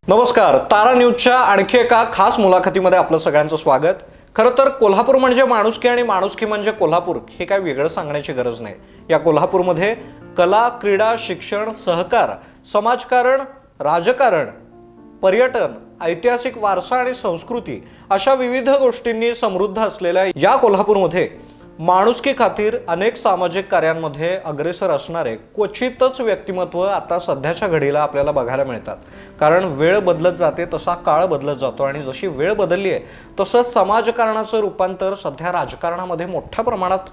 नमस्कार, तारा न्यूजच्या आणखी एका खास मुलाखतीमध्ये आपलं सगळ्यांचं स्वागत. खरं तर कोल्हापूर म्हणजे माणुसकी आणि माणुसकी म्हणजे कोल्हापूर हे काय वेगळं सांगण्याची गरज नाही. या कोल्हापूरमध्ये कला, क्रीडा, शिक्षण, सहकार, समाजकारण, राजकारण, पर्यटन, ऐतिहासिक वारसा आणि संस्कृती अशा विविध गोष्टींनी समृद्ध असलेल्या या कोल्हापूरमध्ये माणुसकी खातीर अनेक सामाजिक कार्यांमध्ये अग्रेसर असणारे क्वचितच व्यक्तिमत्व आता सध्याच्या घडीला आपल्याला बघायला मिळतात. कारण वेळ बदलत जाते तसा काळ बदलत जातो आणि जशी वेळ बदलली आहे तसंच समाजकारणाचं रूपांतर सध्या राजकारणामध्ये मोठ्या प्रमाणात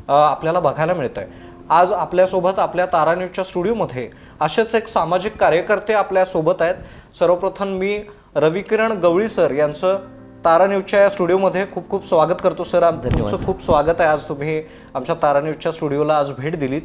आपल्याला बघायला मिळत आहे. आज आपल्यासोबत आपल्या तारा न्यूजच्या स्टुडिओमध्ये असेच एक सामाजिक कार्यकर्ते आपल्यासोबत आहेत. सर्वप्रथम मी रविकिरण गवळी सर यांचं तारा न्यूजच्या या स्टुडिओमध्ये खूप खूप स्वागत करतो. सर, तुमचं खूप स्वागत आहे. आज तुम्ही आमच्या तारा न्यूजच्या स्टुडिओला आज भेट दिलीत.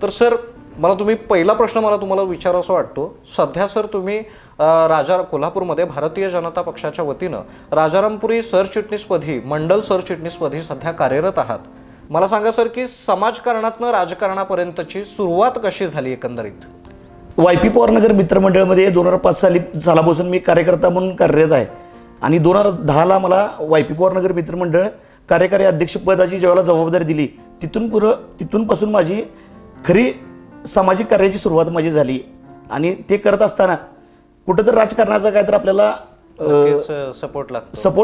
तर सर, पहिला प्रश्न मला तुम्हाला विचारायचा वाटतो. सध्या सर तुम्ही कोल्हापूरमध्ये भारतीय जनता पक्षाच्या वतीनं राजारामपुरी सरचिटणीसपदी, मंडल सरचिटणीसपदी सध्या कार्यरत आहात. मला सांगा सर की समाजकारणातनं राजकारणापर्यंतची सुरुवात कशी झाली एकंदरीत? YP पवारनगर मित्रमंडळामध्ये 2005 सालापासून मी कार्यकर्ता म्हणून कार्यरत आहे आणि 2010ला मला YP पवारनगर मित्रमंडळ कार्यकारी अध्यक्षपदाची ज्यावेळेला जबाबदारी दिली तिथूनपासून माझी खरी सामाजिक कार्याची सुरुवात माझी झाली. आणि ते करत असताना कुठं तर राजकारणाचा काय तर आपल्याला सपोर्ट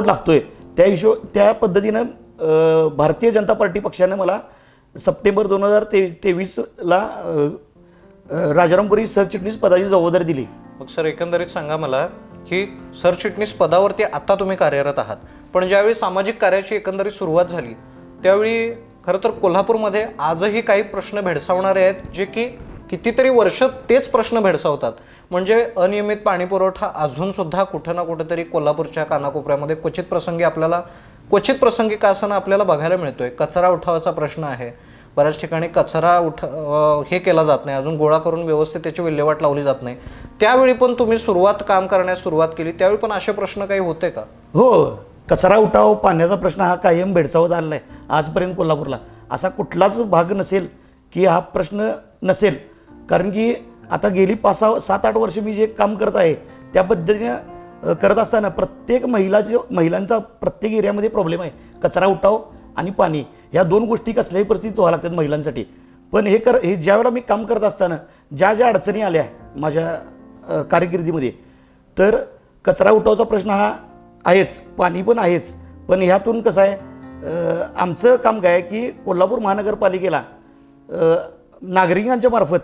लागतोय. त्या पद्धतीनं भारतीय जनता पार्टी पक्षाने मला सप्टेंबर 2023ला राजारामपुरी सरचिटणीस पदाची जबाबदारी दिली. मग सर, एकंदरीत सांगा मला की सरचिटणीस पदावरती आता तुम्ही कार्यरत आहात, पण ज्यावेळी सामाजिक कार्याची एकंदरीत सुरुवात झाली त्यावेळी खरं तर कोल्हापूरमध्ये आजही काही प्रश्न भेडसावणारे आहेत जे की कितीतरी वर्ष तेच प्रश्न भेडसावतात. म्हणजे अनियमित पाणी पुरवठा अजून सुद्धा कुठं ना कुठेतरी कोल्हापूरच्या कानाकोपऱ्यामध्ये क्वचित प्रसंगी का असताना आपल्याला बघायला मिळतोय. कचरा उठावाचा प्रश्न आहे. बऱ्याच ठिकाणी कचरा हे केला जात नाही, अजून गोळा करून व्यवस्थित त्याची विल्हेवाट लावली जात नाही. त्यावेळी पण तुम्ही काम करण्यास सुरुवात केली, त्यावेळी पण असे प्रश्न काही होते का? हो, कचरा उठाव, पाण्याचा प्रश्न हा कायम भेडसावत आलेला आहे. आजपर्यंत कोल्हापूरला असा कुठलाच भाग नसेल की हा प्रश्न नसेल. कारण की आता गेली 5-7-8 वर्ष मी जे काम करत आहे त्या पद्धतीने करत असताना प्रत्येक महिलांचा प्रत्येक एरियामध्ये प्रॉब्लेम आहे. कचरा उठाव आणि पाणी ह्या दोन गोष्टी कसल्याही परिस्थितीत व्हाव्या लागतात महिलांसाठी. पण हे ज्यावेळेला मी काम करत असताना ज्या अडचणी आल्या माझ्या कारकिर्दीमध्ये, तर कचरा उठावचा प्रश्न हा आहेच, पाणी पण आहेच. पण ह्यातून कसं आहे, आमचं काम काय आहे की कोल्हापूर महानगरपालिकेला नागरिकांच्या मार्फत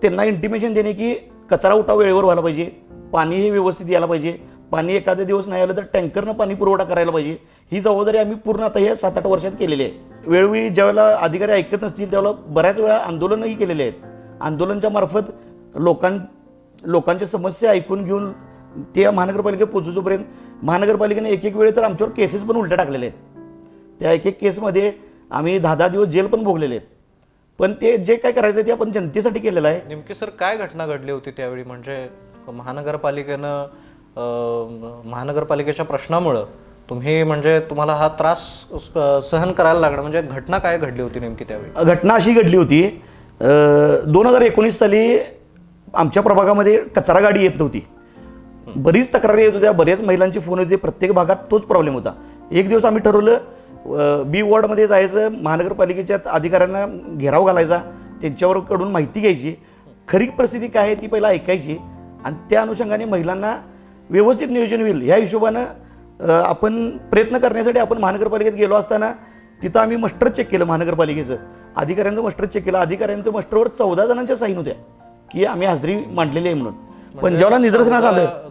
त्यांना इंटिमेशन देणे की कचरा उठाव वेळेवर व्हायला पाहिजे, पाणी हे व्यवस्थित यायला पाहिजे, पाणी एखाद्या दिवस नाही आलं तर टँकरनं पाणी पुरवठा करायला पाहिजे. ही जबाबदारी आम्ही पूर्ण आता या 7-8 वर्षात केलेली आहे. वेळोवेळी ज्यावेळेला अधिकारी ऐकत नसतील त्यावेळेला बऱ्याच वेळा आंदोलनही केलेले आहेत. आंदोलनाच्या मार्फत लोकांच्या समस्या ऐकून घेऊन त्या महानगरपालिकेत पोहोचोपर्यंत महानगरपालिकेने एक वेळी तर आमच्यावर केसेस पण उलट्या टाकलेले आहेत. त्या एक केसमध्ये आम्ही 10 दिवस जेल पण भोगलेले आहेत. पण ते जे काय करायचं ते आपण जनतेसाठी केलेलं आहे. नेमकी सर काय घटना घडली होती त्यावेळी? म्हणजे महानगरपालिकेच्या प्रश्नामुळे तुम्ही म्हणजे तुम्हाला हा त्रास सहन करायला लागला, म्हणजे घटना काय घडली होती नेमकी त्यावेळी? घटना अशी घडली होती 2019 साली आमच्या प्रभागामध्ये कचरा गाडी येत नव्हती. बरीच तक्रारी येत होत्या, बऱ्याच महिलांचे फोन होते. प्रत्येक भागात तोच प्रॉब्लेम होता. एक दिवस आम्ही ठरवलं बी वॉर्डमध्ये जायचं, महानगरपालिकेच्या अधिकाऱ्यांना घेराव घालायचा, त्यांच्याकडून माहिती घ्यायची, खरी परिस्थिती काय आहे ती पहिला ऐकायची आणि त्या अनुषंगाने महिलांना व्यवस्थित नियोजन होईल ह्या हिशोबानं आपण प्रयत्न करण्यासाठी आपण महानगरपालिकेत गेलो असताना तिथं आम्ही मस्टर चेक केलं. महानगरपालिकेचं अधिकाऱ्यांचं मस्टर चेक केलं. अधिकाऱ्यांचं मस्टरवर 14 जणांच्या साईन होत्या की आम्ही हजेरी मांडलेली आहे म्हणून. पण जेव्हा निदर्शनास आलं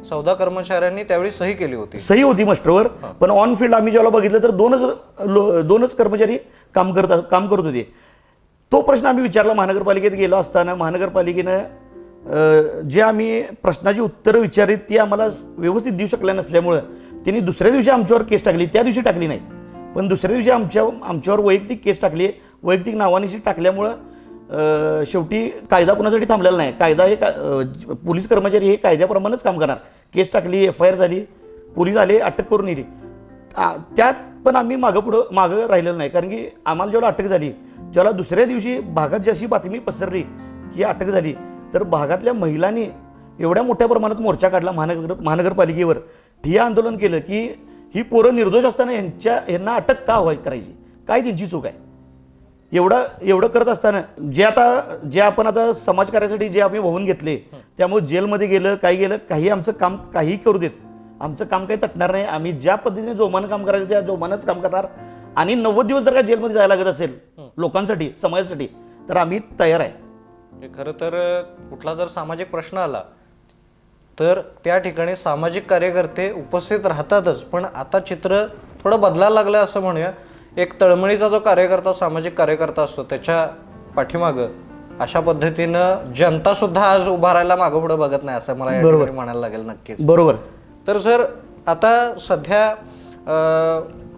14 कर्मचाऱ्यांनी त्यावेळी सही केली होती. सही होती मस्टरवर, पण ऑन फील्ड आम्ही जेव्हा बघितलं तर दोनच कर्मचारी काम करत होते. तो प्रश्न आम्ही विचारला. महानगरपालिकेत गेलो असताना महानगरपालिकेनं जे आम्ही प्रश्नाची उत्तरं विचारली ती आम्हाला व्यवस्थित देऊ शकल्या नसल्यामुळं त्यांनी दुसऱ्या दिवशी आमच्यावर केस टाकली. त्या दिवशी टाकली नाही, पण दुसऱ्या दिवशी आमच्यावर वैयक्तिक केस टाकली. वैयक्तिक नावानिशी टाकल्यामुळं शेवटी कायदा कुणासाठी थांबलेला नाही. कायदा हे पोलीस कर्मचारी हे कायद्याप्रमाणेच काम करणार. केस टाकली, FIR झाली, पोलीस आले, अटक करून नेली. त्यात पण आम्ही मागं राहिलेलो नाही, कारण की आम्हाला जेव्हा अटक झाली जेव्हा दुसऱ्या दिवशी भागात जशी बातमी पसरली की अटक झाली तर भागातल्या महिलांनी एवढ्या मोठ्या प्रमाणात मोर्चा काढला महानगरपालिकेवर. ठिय्या आंदोलन केलं की ही पोरं निर्दोष असताना यांना अटक का करायची, काय त्यांची चूक आहे. एवढं करत असताना जे आपण आता समाजकार्यासाठी जे आम्ही वाहून घेतले त्यामुळे जेलमध्ये गेलं काही आमचं काम काही करू देत, आमचं काम काही तटणार नाही. आम्ही ज्या पद्धतीने जोमानं काम करायचं त्या जोमानंच काम करणार आणि 90 दिवस जर का जेलमध्ये जायला लागत असेल लोकांसाठी, समाजासाठी, तर आम्ही तयार आहे. खरं तर कुठला जर सामाजिक प्रश्न आला तर त्या ठिकाणी सामाजिक कार्यकर्ते उपस्थित राहतातच, पण आता चित्र थोडं बदलायला लागलं असं म्हणूया. एक तळमळीचा जो कार्यकर्ता, सामाजिक कार्यकर्ता असतो त्याच्या पाठीमागं अशा पद्धतीनं जनता सुद्धा आज उभारायला मागं पुढे बघत नाही असं मला या ठिकाणी म्हणायला लागेल. नक्कीच बरोबर. तर सर आता सध्या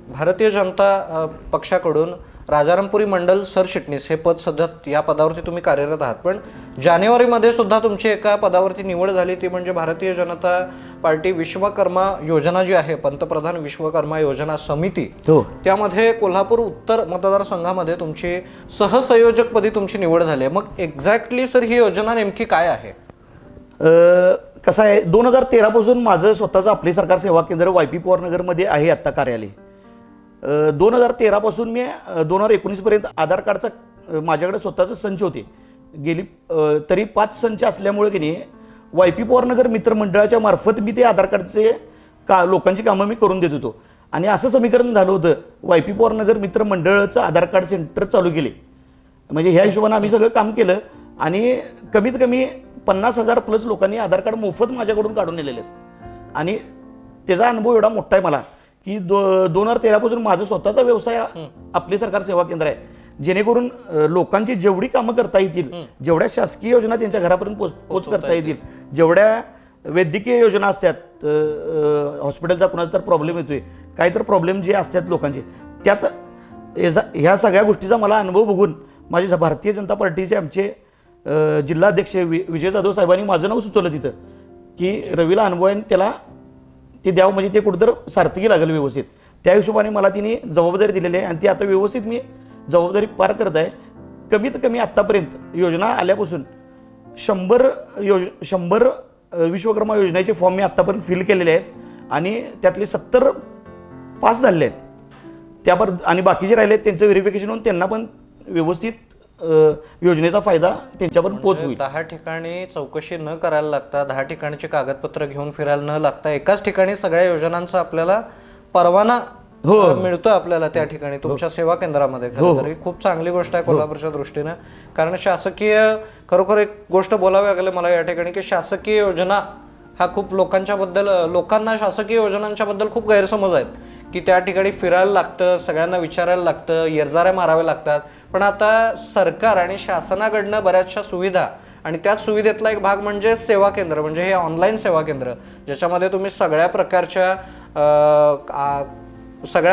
भारतीय जनता पक्षाकडून राजारामपुरी मंडल सरचिटणीस हे पद सध्या या पदावरती तुम्ही कार्यरत आहात, पण जानेवारीमध्ये सुद्धा तुमची एका पदावरती निवड झाली, ती म्हणजे भारतीय जनता पार्टी विश्वकर्मा योजना जी आहे, पंतप्रधान विश्वकर्मा योजना समिती, त्यामध्ये कोल्हापूर उत्तर मतदारसंघामध्ये तुमची सहसंयोजकपदी तुमची निवड झाली आहे. मग एक्झॅक्टली सर ही योजना नेमकी काय आहे? कसं आहे, 2013 पासून माझं स्वतःचं आपले सरकार सेवा केंद्र YP पवारनगरमध्ये आहे आत्ता कार्यालय. 2013 पासून मी 2019 पर्यंत आधार कार्डचा माझ्याकडे स्वतःचं संच होते. गेली तरी 5 संच असल्यामुळे की नाही YP पवारनगर मित्रमंडळाच्या मार्फत मी ते आधार कार्डचे लोकांची कामं मी करून देत होतो. आणि असं समीकरण झालं होतं, YP पवारनगर मित्रमंडळाचं आधार कार्ड सेंटर चालू केले. म्हणजे ह्या हिशोबाने आम्ही सगळं काम केलं आणि कमीत कमी 50,000 प्लस लोकांनी आधार कार्ड मोफत माझ्याकडून काढून नेलेले आहेत. आणि त्याचा अनुभव एवढा मोठा आहे मला की 2013 पासून माझं स्वतःचा व्यवसाय आपले सरकार सेवा केंद्र आहे, जेणेकरून लोकांची जेवढी कामं करता येतील, जेवढ्या शासकीय योजना त्यांच्या घरापर्यंत पोच करता येतील, जेवढ्या वैद्यकीय योजना असतात, हॉस्पिटलचा कुणाचा तर प्रॉब्लेम येतोय, काही तर प्रॉब्लेम जे असतात लोकांचे, त्यात ह्या सगळ्या गोष्टीचा मला अनुभव बघून माझे भारतीय जनता पार्टीचे आमचे जिल्हाध्यक्ष विजय जाधव साहेबांनी माझं नाव सुचवलं तिथं की रवीला अनुभव आहे, त्याला ते द्यावं, म्हणजे ते कुठंतर सार्थकी लागेल व्यवस्थित. त्या हिशोबाने मला तिने जबाबदारी दिलेली आहे आणि ती आता व्यवस्थित मी जबाबदारी पार करत आहे. कमीत कमी आत्तापर्यंत योजना आल्यापासून 100 विश्वकर्मा योजनेचे फॉर्म मी आत्तापर्यंत फिल केलेले आहेत आणि त्यातले 70 पास झालेले आहेत. आणि बाकीचे राहिले आहेत त्यांचं व्हेरिफिकेशन होऊन त्यांना पण व्यवस्थित योजनेचा फायदा त्यांच्यापर्यंत पोहोचवी. 10 ठिकाणी चौकशी न करायला लागता, 10 ठिकाणचे कागदपत्र घेऊन फिरायला न लागता एकाच ठिकाणी सगळ्या योजनांचा आपल्याला परवाना मिळतो आपल्याला त्या ठिकाणी तुमच्या सेवा केंद्रामध्ये. खरं तर ही खूप चांगली गोष्ट आहे कोल्हापूरच्या दृष्टीनं, कारण शासकीय खरोखर एक गोष्ट बोलावी लागेल मला या ठिकाणी की शासकीय योजना हा खूप लोकांना शासकीय योजनांच्या बद्दल खूप गैरसमज आहेत की त्या ठिकाणी फिरायला लागतं, सगळ्यांना विचारायला लागतं, येरजाऱ्या माराव्या लागतात. पण आता सरकार आणि शासनाकडनं बऱ्याचशा सुविधा आणि त्याच सुविधेतला एक भाग म्हणजे सेवा केंद्र, म्हणजे हे ऑनलाईन सेवा केंद्र, ज्याच्यामध्ये तुम्ही सगळ्या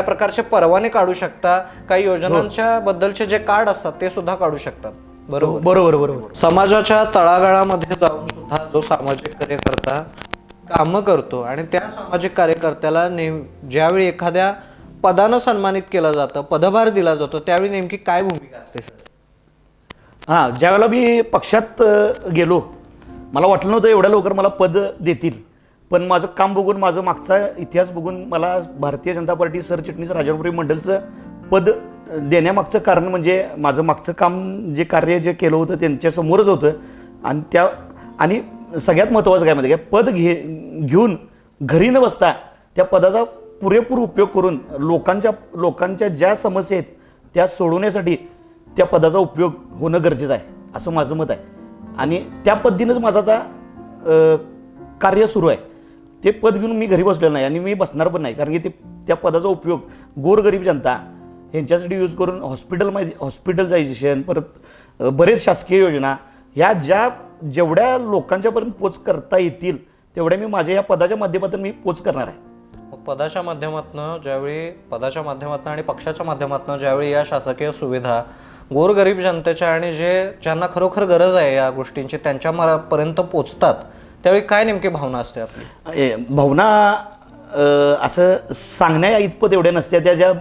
प्रकारचे परवाने काढू शकता, काही योजनांच्या बद्दलचे जे कार्ड असतात ते सुद्धा काढू शकतात. बरोबर. समाजाच्या तळागाळामध्ये जाऊन सुद्धा जो सामाजिक कार्यकर्ता कामं करतो आणि त्या सामाजिक कार्यकर्त्याला ज्यावेळी एखाद्या पदानं सन्मानित केलं जातं, पदभार दिला जातो, त्यावेळी नेमकी काय भूमिका असते सर? हां, ज्यावेळेला मी पक्षात गेलो, मला वाटलं नव्हतं एवढ्या लवकर मला पद देतील. पण माझं काम बघून, माझं मागचा इतिहास बघून मला भारतीय जनता पार्टी सरचिटणीस राजारामपुरी मंडलचं पद देण्यामागचं कारण म्हणजे माझं मागचं काम जे कार्य जे केलं होतं त्यांच्यासमोरच होतं. आणि सगळ्यात महत्त्वाचं काय माहिती आहे, पद घेऊन घरी न बसता त्या पदाचा पुरेपूर उपयोग करून लोकांच्या ज्या समस्या आहेत त्या सोडवण्यासाठी त्या पदाचा उपयोग होणं गरजेचं आहे, असं माझं मत आहे. आणि त्या पद्धतीनंच माझं आता कार्य सुरू आहे. ते पद घेऊन मी घरी बसलेलो नाही आणि मी बसणार पण नाही, कारण की त्या पदाचा उपयोग गोरगरीब जनता ह्यांच्यासाठी यूज करून हॉस्पिटलायझेशन, परत बरेच शासकीय योजना ह्या जेवढ्या लोकांच्यापर्यंत पोच करता येतील तेवढ्या मी माझ्या या पदाच्या माध्यमातून मी पोच करणार आहे. पदाच्या माध्यमातून आणि पक्षाच्या माध्यमातून ज्यावेळी या शासकीय सुविधा गोरगरीब जनतेच्या आणि ज्यांना खरोखर गरज आहे या गोष्टींची त्यांच्यापर्यंत पोचतात, त्यावेळी काय नेमकी भावना असते आपली? भावना असं सांगण्या इतपत एवढ्या नसत्या. त्या ज्या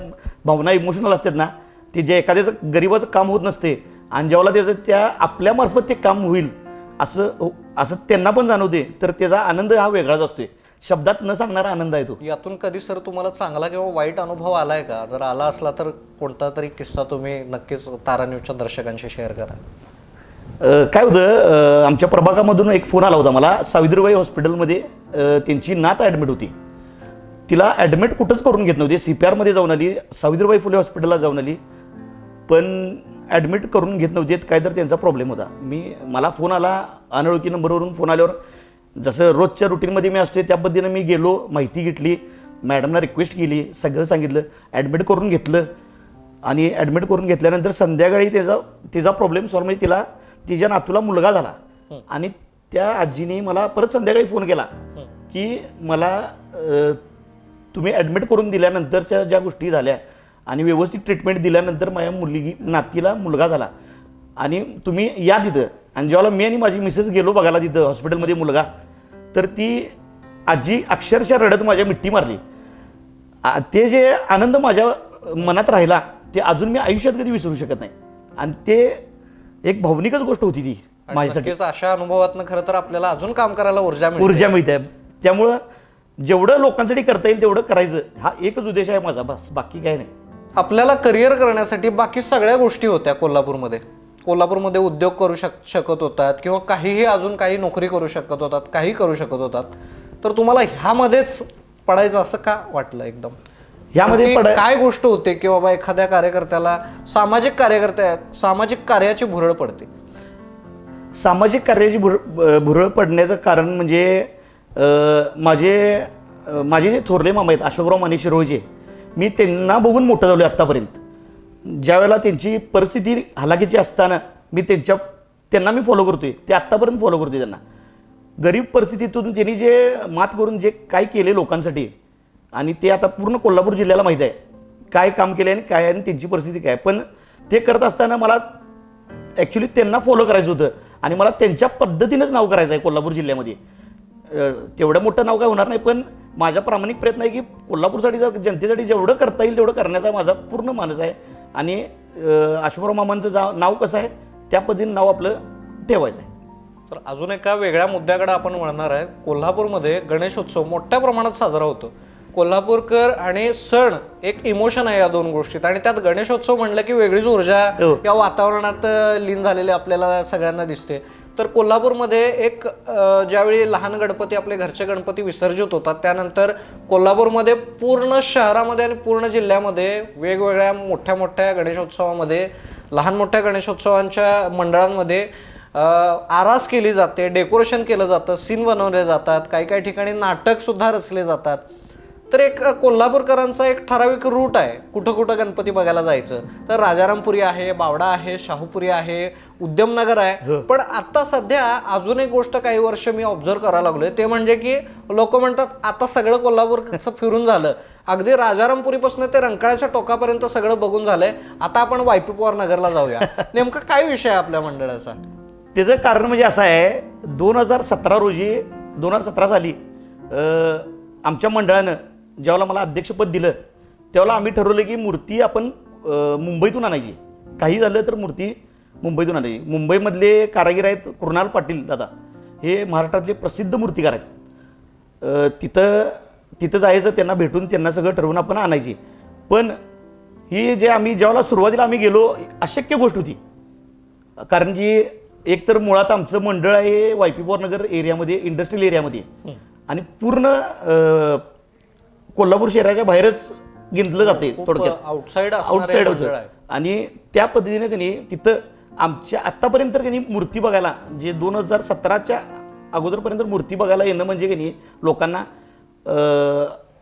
भावना इमोशनल असतात ना, ते जे एखाद्याचं गरीबाचं काम होत नसते आणि जेव्हा त्याचं त्या आपल्यामार्फत ते काम होईल असं त्यांना पण जाणवते, तर त्याचा आनंद हा वेगळाच असतो. शब्दात न सांगणारा आनंद आहे तो. यातून कधी सर तुम्हाला चांगला किंवा वाईट अनुभव आलाय का? जर आला असला तर कोणता तरी किस्सा तुम्ही नक्कीच तारा न्यूजच्या दर्शकांशी शेअर करा. काय होतं, आमच्या प्रभागामधून एक फोन आला होता मला. सावित्रीबाई हॉस्पिटलमध्ये त्यांची नात ॲडमिट होती. तिला ॲडमिट कुठंच करून घेत नव्हते. CPRमध्ये जाऊन आली, सावित्रीबाई फुले हॉस्पिटलला जाऊन आली, पण ॲडमिट करून घेत नव्हते. काय तर त्यांचा प्रॉब्लेम होता. मला फोन आला, अनोळखी नंबरवरून फोन आल्यावर जसं रोजच्या रुटीनमध्ये मी असते त्या पद्धतीनं मी गेलो, माहिती घेतली, मॅडमना रिक्वेस्ट केली, सगळं सांगितलं, ॲडमिट करून घेतलं. आणि ॲडमिट करून घेतल्यानंतर संध्याकाळी तिचा प्रॉब्लेम सॉल्व म्हणजे तिच्या नातूला मुलगा झाला. आणि त्या आजीने मला परत संध्याकाळी फोन केला की मला तुम्ही ॲडमिट करून दिल्यानंतरच्या ज्या गोष्टी झाल्या आणि व्यवस्थित ट्रीटमेंट दिल्यानंतर माझ्या नातीला मुलगा झाला आणि तुम्ही या तिथं. आणि जेव्हा मी आणि माझी मिसेस गेलो बघायला तिथं हॉस्पिटलमध्ये मुलगा, तर ती आजी अक्षरशः रडत माझ्या मिठी मारली. ते जे आनंद माझ्या मनात राहिला ते अजून मी आयुष्यात कधी विसरू शकत नाही. आणि ते एक भावनिकच गोष्ट होती ती माझ्यासाठी. अशा अनुभवातनं खरं तर आपल्याला अजून काम करायला ऊर्जा मिळते. त्यामुळं जेवढं लोकांसाठी करता येईल तेवढं करायचं, हा एकच उद्देश आहे माझा, बस, बाकी काय नाही. आपल्याला करिअर करण्यासाठी बाकी सगळ्या गोष्टी होत्या कोल्हापूरमध्ये उद्योग करू शकत होतात किंवा अजून काही नोकरी करू शकत होतात, काही करू शकत होतात. तर तुम्हाला ह्यामध्येच पडायचं असं का वाटलं? एकदम ह्यामध्ये काय गोष्ट होते की बाबा एखाद्या कार्यकर्त्याला सामाजिक कार्याची भुरळ पडते? सामाजिक कार्याची भुरळ पडण्याचं कारण म्हणजे माझे जे थोरले मामा आहेत अशोकराव माने शिरोळचे, मी त्यांना बघून मोठं झालो आत्तापर्यंत. ज्यावेळेला त्यांची परिस्थिती हलाखीची असताना त्यांना मी फॉलो करतोय, ते आत्तापर्यंत फॉलो करतोय त्यांना. गरीब परिस्थितीतून त्यांनी जे मात करून जे काय केले लोकांसाठी, आणि ते आता पूर्ण कोल्हापूर जिल्ह्याला माहीत आहे काय काम केलं आणि काय आणि त्यांची परिस्थिती काय. पण ते करत असताना मला ॲक्च्युली त्यांना फॉलो करायचं होतं आणि मला त्यांच्या पद्धतीनंच नाव करायचं आहे कोल्हापूर जिल्ह्यामध्ये. तेवढं मोठं नाव काय होणार नाही, पण माझा प्रामाणिक प्रयत्न आहे की कोल्हापूरसाठी जनतेसाठी जेवढं करता येईल तेवढं करण्याचा माझा पूर्ण मानस आहे. आणि अशोकराव मामांचं नाव कसं आहे त्या पद्धतीने नाव आपलं ठेवायचं आहे. तर अजून एका वेगळ्या मुद्द्याकडे आपण वळणार आहे. कोल्हापूरमध्ये गणेशोत्सव मोठ्या प्रमाणात साजरा होतो. कोल्हापूरकर आणि सण एक इमोशन आहे या दोन गोष्टीत, आणि त्यात गणेशोत्सव म्हणलं की वेगळीच ऊर्जा या वातावरणात लीन झालेली आपल्याला सगळ्यांना दिसते. तर कोल्हापूरमध्ये एक ज्यावेळी लहान गणपती, आपले घरचे गणपती विसर्जित होतात, त्यानंतर कोल्हापूरमध्ये पूर्ण शहरामध्ये आणि पूर्ण जिल्ह्यामध्ये वेगवेगळ्या मोठ्या गणेशोत्सवामध्ये, लहान मोठ्या गणेशोत्सवांच्या मंडळांमध्ये आरास केली जाते, डेकोरेशन केलं जातं, सीन बनवले जातात, काही ठिकाणी नाटक सुद्धा रचले जातात. तर एक कोल्हापूरकरांचा एक ठराविक रूट आहे कुठं गणपती बघायला जायचं. तर राजारामपुरी आहे, बावडा आहे, शाहूपुरी आहे, उद्यमनगर आहे. पण आता सध्या अजून एक गोष्ट काही वर्ष मी ऑब्झर्व करायला लागलोय, ते म्हणजे की लोक म्हणतात आता सगळं कोल्हापूरचं फिरून झालं, अगदी राजारामपुरीपासून ते रंकाळ्याच्या टोकापर्यंत सगळं बघून झालंय, आता आपण वायपी पवार नगरला जाऊया. नेमका काय विषय आहे आपल्या मंडळाचा? त्याचं कारण म्हणजे असं आहे, 2017 साली आमच्या मंडळानं ज्यावेळेला मला अध्यक्षपद दिलं त्यावेळेला आम्ही ठरवलं की मूर्ती आपण मुंबईतून आणायची. काही झालं तर मूर्ती मुंबईतून आले. मुंबईमधले कारागीर आहेत कृणाल पाटील दादा, हे महाराष्ट्रातले प्रसिद्ध मूर्तिकार आहेत. तिथं जायचं, त्यांना भेटून त्यांना सगळं ठरवून आपण आणायची. पण ही जे आम्ही ज्यावेळेला सुरुवातीला आम्ही गेलो, अशक्य गोष्ट होती. कारण की एकतर मुळात आमचं मंडळ आहे YP पवारनगर एरियामध्ये, इंडस्ट्रियल एरियामध्ये, आणि पूर्ण कोल्हापूर शहराच्या बाहेरच गिंतलं जाते थोडक्यात, आउटसाईड होतं. आणि त्या पद्धतीने कनी तिथं आमच्या आत्तापर्यंत कनी मूर्ती बघायला, जे 2017च्या अगोदरपर्यंत मूर्ती बघायला येणं म्हणजे कनी लोकांना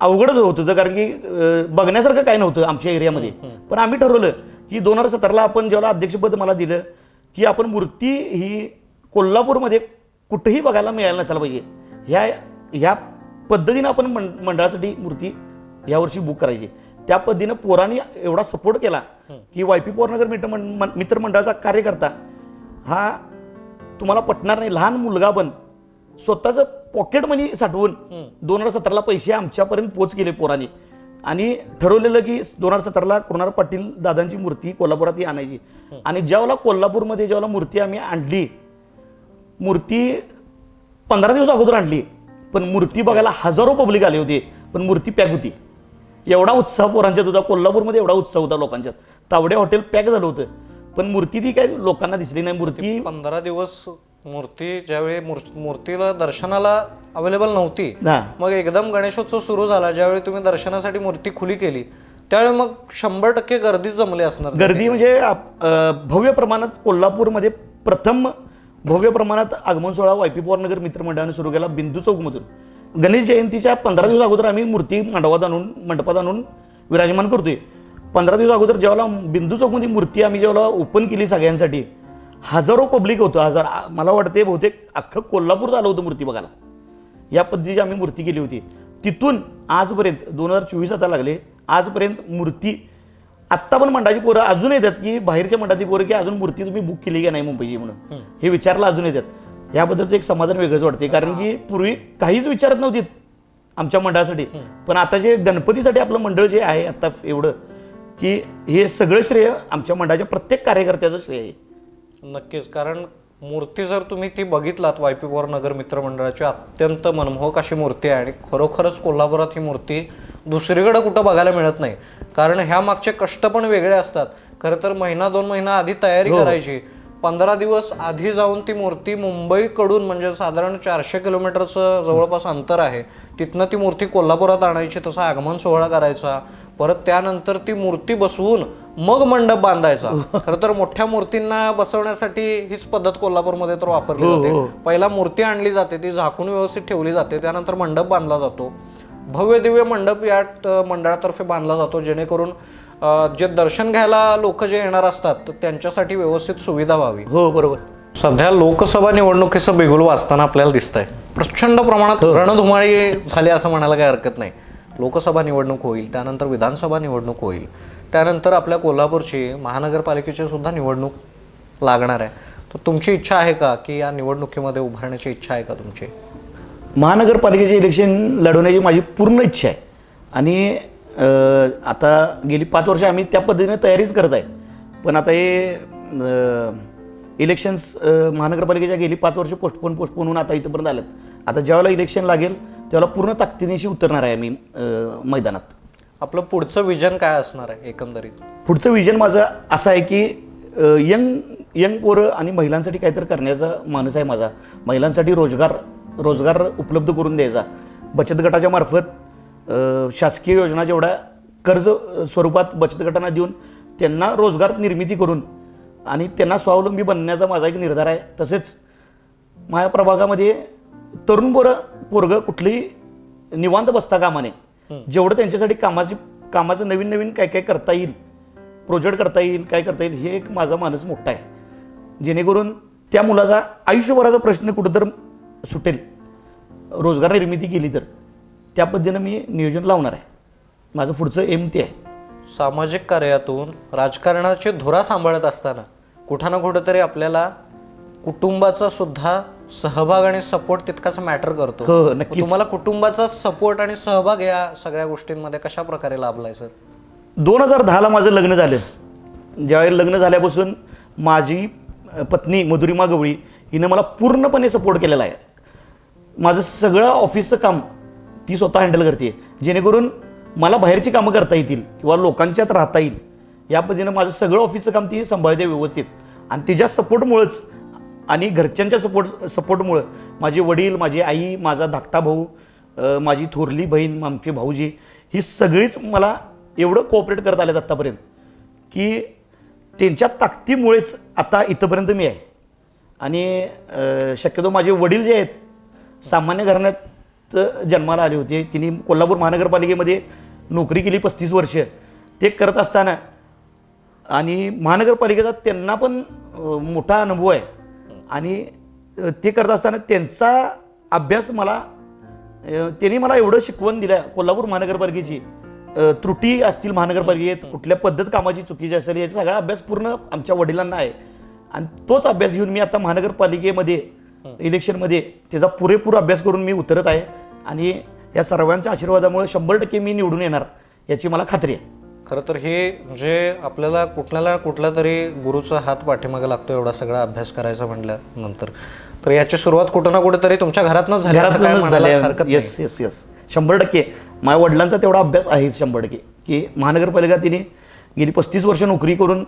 अवघडच होत होतं. कारण की बघण्यासारखं काय नव्हतं आमच्या एरियामध्ये. पण आम्ही ठरवलं की 2017ला आपण जेव्हा अध्यक्षपद मला दिलं की आपण मूर्ती ही कोल्हापूरमध्ये कुठेही बघायला मिळायला नसायला पाहिजे. ह्या पद्धतीनं आपण मंडळासाठी मूर्ती यावर्षी बुक करायची. त्या पद्धतीनं पोरांनी एवढा सपोर्ट केला की YP पवारनगर मित्रमंडळाचा कार्यकर्ता हा, तुम्हाला पटणार नाही, लहान मुलगा पण स्वतःचं पॉकेट मनी साठवून 2017ला पैसे आमच्यापर्यंत पोच केले पोरांनी. आणि ठरवलेलं की 2017ला कृणाल पाटील दादांची मूर्ती कोल्हापुरात ही आणायची. आणि ज्यावेळेला कोल्हापूरमध्ये ज्यावेळेला मूर्ती आम्ही आणली, मूर्ती 15 दिवस अगोदर आणली, पण मूर्ती बघायला हजारो पब्लिक आले होते, पण मूर्ती पॅक होती. एवढा उत्साह पोरांच्यात होता, कोल्हापूरमध्ये एवढा उत्साह होता लोकांच्यात. तावडे हॉटेल पॅक झालं होतं, पण मूर्ती ती काय लोकांना दिसली नाही. मूर्ती 15 दिवस मूर्ती ज्यावेळी मूर्तीला दर्शनाला अवेलेबल नव्हती, मग एकदम गणेशोत्सव सुरू झाला, ज्यावेळी तुम्ही दर्शनासाठी मूर्ती खुली केली, त्यावेळी मग 100% गर्दी जमली असणार. गर्दी म्हणजे भव्य प्रमाणात कोल्हापूरमध्ये प्रथम भव्य प्रमाणात आगमन सोहळा YP पवारनगर मित्रमंडळाने सुरू केला बिंदू चौकमधून. गणेश जयंतीच्या 15 दिवस अगोदर आम्ही मूर्ती मंडपात आणून विराजमान करतोय. 15 दिवस अगोदर जेव्हा बिंदू चौकमध्ये मूर्ती आम्ही जेव्हा ओपन केली सगळ्यांसाठी, हजारो पब्लिक होतं. मला वाटते बहुतेक अख्खं कोल्हापूर आलं होतं मूर्ती बघायला. या पद्धतीची आम्ही मूर्ती केली होती. तिथून आजपर्यंत 2024 आता लागले, आजपर्यंत मूर्ती आत्ता पण मंडळाची पोरं अजून येतात की बाहेरच्या मंडळाची पोरं की अजून मूर्ती तुम्ही बुक केली की नाही मुंबईची म्हणून हे विचारला अजून येतात. याबद्दलचं एक समाधान वेगळंच वाटते. कारण की पूर्वी काहीच विचारत नव्हती आमच्या मंडळासाठी, पण आता जे गणपतीसाठी आपलं मंडळ जे आहे आता एवढं की हे सगळं श्रेय आमच्या मंडळाच्या प्रत्येक कार्यकर्त्याचं श्रेय आहे. नक्कीच, कारण मूर्ती जर तुम्ही ती बघितलात, YP पवारनगर मित्रमंडळाची अत्यंत मनमोहक अशी मूर्ती आहे. आणि खरोखरच कोल्हापुरात ही मूर्ती दुसरीकडे कुठं बघायला मिळत नाही, कारण ह्या मागचे कष्ट पण वेगळे असतात. खरं तर 1-2 महिना आधी तयारी करायची, 15 दिवस आधी जाऊन ती मूर्ती मुंबईकडून, म्हणजे साधारण 400 किलोमीटरचं जवळपास अंतर आहे, तिथनं ती मूर्ती कोल्हापुरात आणायची, तसा आगमन सोहळा करायचा, परत त्यानंतर ती मूर्ती बसवून मग मंडप बांधायचा. खरं तर मोठ्या मूर्तींना बसवण्यासाठी हीच पद्धत कोल्हापूरमध्ये तर वापरली जाते. पहिला मूर्ती आणली जाते, ती झाकून व्यवस्थित ठेवली जाते, त्यानंतर मंडप बांधला जातो. भव्य दिव्य मंडप या मंडळातर्फे बांधला जातो, जेणेकरून जे दर्शन घ्यायला लोक जे येणार असतात तर त्यांच्यासाठी व्यवस्थित सुविधा व्हावी. हो बरोबर. सध्या लोकसभा निवडणुकीचं बिगुल वाचताना आपल्याला दिसतंय. प्रचंड प्रमाणात रणधुमाळी झाली असं म्हणायला काही हरकत नाही. लोकसभा निवडणूक होईल, त्यानंतर विधानसभा निवडणूक होईल, त्यानंतर आपल्या कोल्हापूरची महानगरपालिकेची सुद्धा निवडणूक लागणार आहे. तर तुमची इच्छा आहे का की या निवडणुकीमध्ये उभारण्याची इच्छा आहे का तुमची? महानगरपालिकेचे इलेक्शन लढवण्याची माझी पूर्ण इच्छा आहे. आणि आता गेली 5 वर्ष आम्ही त्या पद्धतीने तयारीच करत आहे. पण आता हे इलेक्शन्स महानगरपालिकेच्या गेली 5 वर्ष पोस्टपोन होऊन आता इथंपर्यंत आलेत. आता ज्यावेळेला इलेक्शन लागेल त्यावेळेला पूर्ण ताकदीनिशी उतरणार आहे मी मैदानात. आपलं पुढचं विजन काय असणार आहे एकंदरीत? पुढचं विजन माझं असं आहे की यंग पोरं आणि महिलांसाठी काहीतरी करण्याचा मानस आहे माझा. महिलांसाठी रोजगार उपलब्ध करून द्यायचा. बचत गटाच्या मार्फत शासकीय योजना जेवढ्या कर्ज स्वरूपात बचत गटांना देऊन त्यांना रोजगार निर्मिती करून आणि त्यांना स्वावलंबी बनण्याचा माझा एक निर्धार आहे. तसेच माझ्या प्रभागामध्ये तरुण पोरगं कुठलीही निवांत बसता कामा नये. जेवढं त्यांच्यासाठी कामाचं नवीन काय करता येईल, प्रोजेक्ट करता येईल, काय करता येईल, हे एक माझा मानस मोठा आहे. जेणेकरून त्या मुलाचा आयुष्यभराचा प्रश्न कुठं तर सुटेल, रोजगार निर्मिती केली तर. त्या पद्धतीनं मी नियोजन लावणार आहे. माझं पुढचं एम ते आहे. सामाजिक कार्यातून राजकारणाची धुरा सांभाळत असताना कुठं ना कुठंतरी आपल्याला कुटुंबाचा सुद्धा सहभाग आणि सपोर्ट तितकाच मॅटर करतो. हो, नक्कीच. तुम्हाला कुटुंबाचा सपोर्ट आणि सहभाग या सगळ्या गोष्टींमध्ये कशा प्रकारे लाभलाय सर? 2010ला माझं लग्न झालं. ज्यावेळी लग्न झाल्यापासून माझी पत्नी मधुरिमा गवळी हिनं मला पूर्णपणे सपोर्ट केलेला आहे. माझं सगळं ऑफिसचं काम ती स्वतः हँडल करते, जेणेकरून मला बाहेरची कामं करता येतील किंवा लोकांच्यात राहता येईल या पद्धतीनं माझं सगळं ऑफिसचं काम ती सांभाळते व्यवस्थित. आणि तिच्या सपोर्टमुळंच आणि घरच्यांच्या सपोर्टमुळं माझे वडील, माझी आई, माझा धाकटा भाऊ, माझी थोरली बहीण, आमचे भाऊजी ही सगळीच मला एवढं कोऑपरेट करत आलेत आत्तापर्यंत की त्यांच्या ताकदीमुळेच आता इथंपर्यंत मी आहे. आणि शक्यतो माझे वडील जे आहेत सामान्य घराण्यात जन्माला आले होते. तिने कोल्हापूर महानगरपालिकेमध्ये नोकरी केली 35 वर्ष. ते करत असताना आणि महानगरपालिकेचा त्यांना पण मोठा अनुभव आहे आणि ते करत असताना त्यांचा अभ्यास मला त्यांनी मला एवढं शिकवण दिलं. कोल्हापूर महानगरपालिकेची त्रुटी असतील महानगरपालिकेत कुठल्या पद्धत कामाची चुकीची असेल याचा सगळा अभ्यास पूर्ण आमच्या वडिलांना आहे. आणि तोच अभ्यास घेऊन मी आता महानगरपालिकेमध्ये इलेक्शनमध्ये त्याचा पुरेपूर अभ्यास करून मी उतरत आहे. आणि या सर्वांच्या आशीर्वादामुळे 100% मी निवडून येणार याची मला खात्री आहे. खरं तर हे म्हणजे आपल्याला कुठल्या तरी गुरुचा हात पाठीमागे लागतो एवढा सगळा अभ्यास करायचा म्हटल्यानंतर. तर याची सुरुवात कुठं ना कुठेतरी तुमच्या घरातनंच झाली असं काय म्हणायला हरकत नाही. येस 100% माझ्या वडिलांचा तेवढा अभ्यास आहे 100% की महानगरपालिका तिने गेली 35 वर्ष नोकरी करून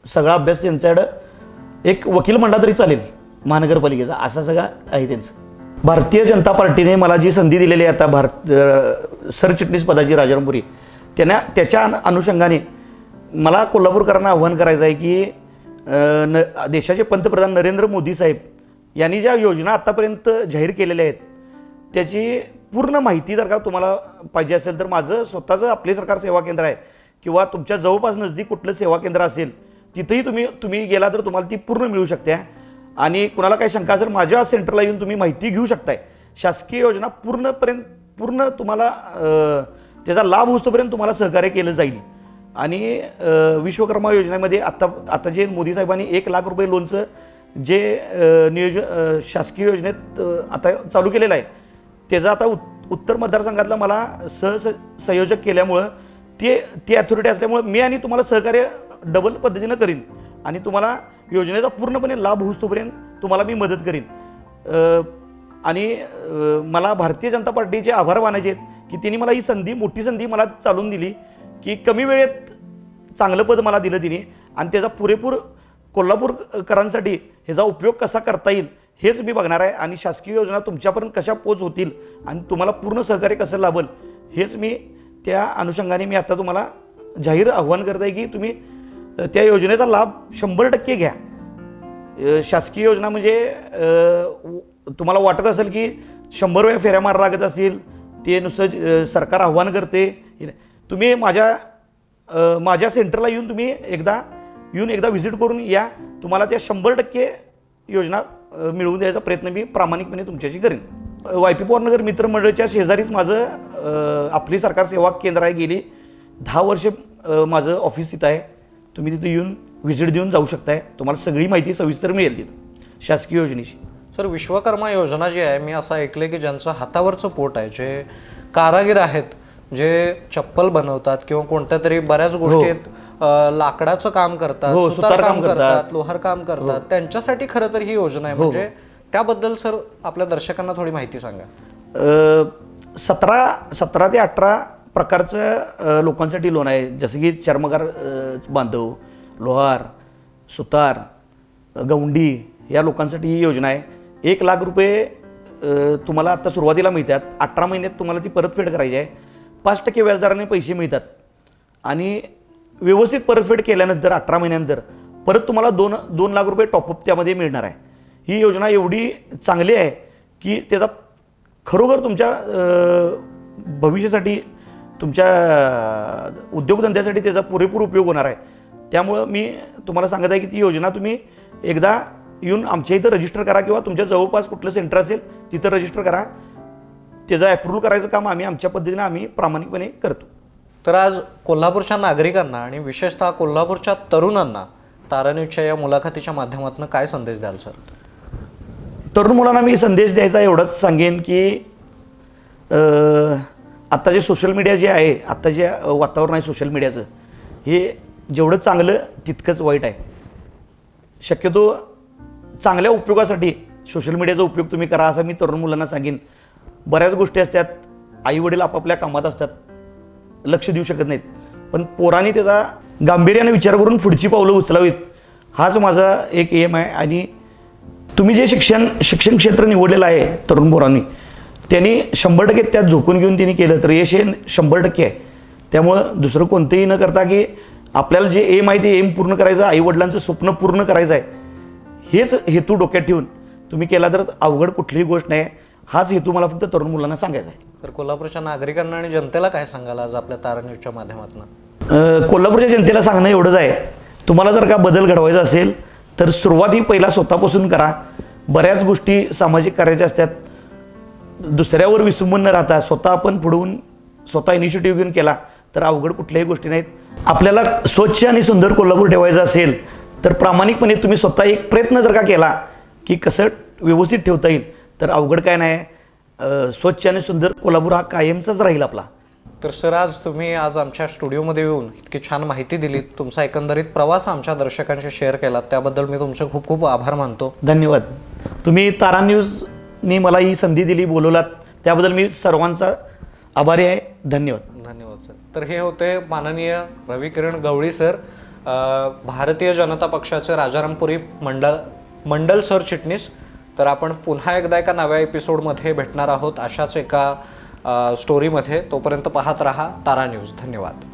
सगळा अभ्यास त्यांच्याकडं एक वकील म्हणला तरी चालेल महानगरपालिकेचा असा सगळा आहे त्यांचं. भारतीय जनता पार्टीने मला जी संधी दिलेली आहे आता सरचिटणीस पदाची राजारामपुरी त्याच्या अनुषंगाने मला कोल्हापूरकरांना आव्हान करायचं आहे की देशाचे पंतप्रधान नरेंद्र मोदी साहेब यांनी ज्या योजना आत्तापर्यंत जाहीर केलेल्या आहेत त्याची पूर्ण माहिती जर का तुम्हाला पाहिजे असेल तर माझं स्वतःचं आपले सरकार सेवा केंद्र आहे किंवा तुमच्या जवळपास नजदीक कुठलं सेवा केंद्र असेल तिथंही तुम्ही गेला तर तुम्हाला ती पूर्ण मिळू शकते. आणि कुणाला काही शंका असेल माझ्या सेंटरला येऊन तुम्ही माहिती घेऊ शकताय. शासकीय योजना पूर्ण तुम्हाला त्याचा लाभ होतोपर्यंत तुम्हाला सहकार्य केलं जाईल. आणि विश्वकर्मा योजनेमध्ये आता जे मोदी साहेबांनी 1 लाख रुपये लोनचं जे नियोजन शासकीय योजनेत आता चालू केलेलं आहे त्याचं आता उत्तर मतदारसंघातला मला संयोजक केल्यामुळं ती अथॉरिटी असल्यामुळं मी आणि तुम्हाला सहकार्य डबल पद्धतीनं करीन आणि तुम्हाला योजनेचा पूर्णपणे लाभ होतोपर्यंत तुम्हाला मी मदत करीन. आणि मला भारतीय जनता पार्टीचे आभार मानायचे आहेत की त्यांनी मला ही मोठी संधी मला चालून दिली की कमी वेळेत चांगलं पद मला दिलं तिने आणि त्याचा पुरेपूर कोल्हापूरकरांसाठी ह्याचा उपयोग कसा करता येईल हेच मी बघणार आहे. आणि शासकीय योजना तुमच्यापर्यंत कशा पोच होतील आणि तुम्हाला पूर्ण सहकार्य कसं लाभेल हेच मी त्या अनुषंगाने मी आता तुम्हाला जाहीर आव्हान करत आहे की तुम्ही त्या योजनेचा लाभ 100% घ्या. शासकीय योजना म्हणजे तुम्हाला वाटत असेल की 100 वेळा फेऱ्या मारा लागत असतील ते नुसतं सरकार आव्हान करते. तुम्ही माझ्या सेंटरला येऊन तुम्ही एकदा व्हिजिट करून या. तुम्हाला त्या 100% योजना मिळवून द्यायचा प्रयत्न मी प्रामाणिकपणे तुमच्याशी करेन. YP पवारनगर मित्रमंडळाच्या शेजारीच माझं आपली सरकार सेवा केंद्र आहे. गेली 10 वर्ष माझं ऑफिस तिथं आहे. तुम्ही तिथं येऊन व्हिजिट देऊन जाऊ शकताय. तुम्हाला सगळी माहिती सविस्तर मिळेल तिथं शासकीय योजनेची. सर विश्वकर्मा योजना जी आहे मी असं ऐकलं की ज्यांचं हातावरचं पोट आहे जे कारागीर आहेत जे चप्पल बनवतात किंवा कोणत्या तरी बऱ्याच गोष्टीत लाकडाचं काम करतात, सुतार काम करतात, लोहार काम करतात त्यांच्यासाठी खरं तर ही योजना आहे. म्हणजे त्याबद्दल सर आपल्या दर्शकांना थोडी माहिती सांगा. 17 ते 18 प्रकारचं लोकांसाठी लोन आहे. जसं की चर्मकार बांधव, लोहार, सुतार, गवंडी या लोकांसाठी ही योजना आहे. 1 लाख रुपये तुम्हाला आता सुरुवातीला मिळतात. 18 महिन्यात तुम्हाला ती परतफेड करायची आहे. 5% व्याजदराने पैसे मिळतात आणि व्यवस्थित परतफेड केल्यानंतर 18 महिन्यानंतर परत तुम्हाला 2 लाख रुपये टॉपअप त्यामध्ये मिळणार आहे. ही योजना एवढी चांगली आहे की त्याचा खरोखर तुमच्या भविष्यासाठी तुमच्या उद्योगधंद्यासाठी त्याचा पुरेपूर उपयोग होणार आहे. त्यामुळं मी तुम्हाला सांगत आहे की ती योजना तुम्ही एकदा येऊन आमच्या इथं रजिस्टर करा किंवा तुमच्या जवळपास कुठलं सेंटर असेल तिथं रजिस्टर करा. त्याचं ॲप्रूव्हल करायचं काम आमच्या पद्धतीनं आम्ही प्रामाणिकपणे करतो. तर आज कोल्हापूरच्या नागरिकांना आणि विशेषतः कोल्हापूरच्या तरुणांना तारान्यूजच्या या मुलाखतीच्या माध्यमातून काय संदेश द्याल सर? तरुण मुलांना मी संदेश द्यायचा एवढंच सांगेन की आत्ता जे सोशल मीडिया जे आहे, आत्ता जे वातावरण आहे सोशल मीडियाचं हे जेवढं चांगलं तितकंच वाईट आहे. शक्यतो चांगल्या उपयोगासाठी सोशल मीडियाचा उपयोग तुम्ही करा असं मी तरुण मुलांना सांगेन. बऱ्याच गोष्टी असतात, आईवडील आपापल्या कामात असतात, लक्ष देऊ शकत नाहीत, पण पोरांनी त्याचा गांभीर्याने विचार करून पुढची पावलं उचलावीत हाच माझा एक एम आहे. आणि तुम्ही जे शिक्षण क्षेत्र निवडलेलं आहे तरुण पोरांनी, त्यांनी 100% त्यात झोकून घेऊन त्यांनी केलं तर यश हे 100% आहे. त्यामुळं दुसरं कोणतंही न करता की आपल्याला जे एम आहे ते एम पूर्ण करायचं, आईवडिलांचं स्वप्न पूर्ण करायचं आहे, हेच हेतू डोक्यात ठेवून तुम्ही केला तर अवघड कुठलीही गोष्ट नाही. हाच हेतू मला फक्त तरुण मुलांना सांगायचा आहे. तर कोल्हापूरच्या नागरिकांना आणि जनतेला काय सांगाल आज आपल्या तारा न्यूजच्या माध्यमातून? कोल्हापूरच्या जनतेला सांगणं एवढंच आहे, तुम्हाला जर का बदल घडवायचा असेल तर सुरुवात ही पहिला स्वतःपासून करा. बऱ्याच गोष्टी सामाजिक करायच्या असतात, दुसऱ्यावर विसंबून न राहता स्वतः आपण पुढवून स्वतः इनिशिएटिव्ह घेऊन केला तर अवघड कुठल्याही गोष्टी नाहीत. आपल्याला स्वच्छ आणि सुंदर कोल्हापूर ठेवायचं असेल तर प्रामाणिकपणे तुम्ही स्वतः एक प्रयत्न जर का केला की कसं व्यवस्थित ठेवता येईल तर अवघड काय नाही. स्वच्छ आणि सुंदर कोल्हापूर हा कायमचाच राहील आपला. तर सर, आज आमच्या स्टुडिओमध्ये येऊन इतकी छान माहिती दिलीत, तुमचा एकंदरीत प्रवास आमच्या दर्शकांशी शेअर केला, त्याबद्दल मी तुमचे खूप खूप आभार मानतो. धन्यवाद. तुम्ही तारा न्यूजनी मला ही संधी दिली, बोलवलात, त्याबद्दल मी सर्वांचा आभारी आहे. धन्यवाद. धन्यवाद सर. तर हे होते माननीय रविकिरण गवळी सर, भारतीय जनता पक्षाचे राजारामपुरी मंडल सरचिटणीस. तर आपण पुन्हा एकदा एका नव्या एपिसोडमध्ये भेटणार आहोत अशाच एका स्टोरीमध्ये. तोपर्यंत पाहत रहा तारा न्यूज. धन्यवाद.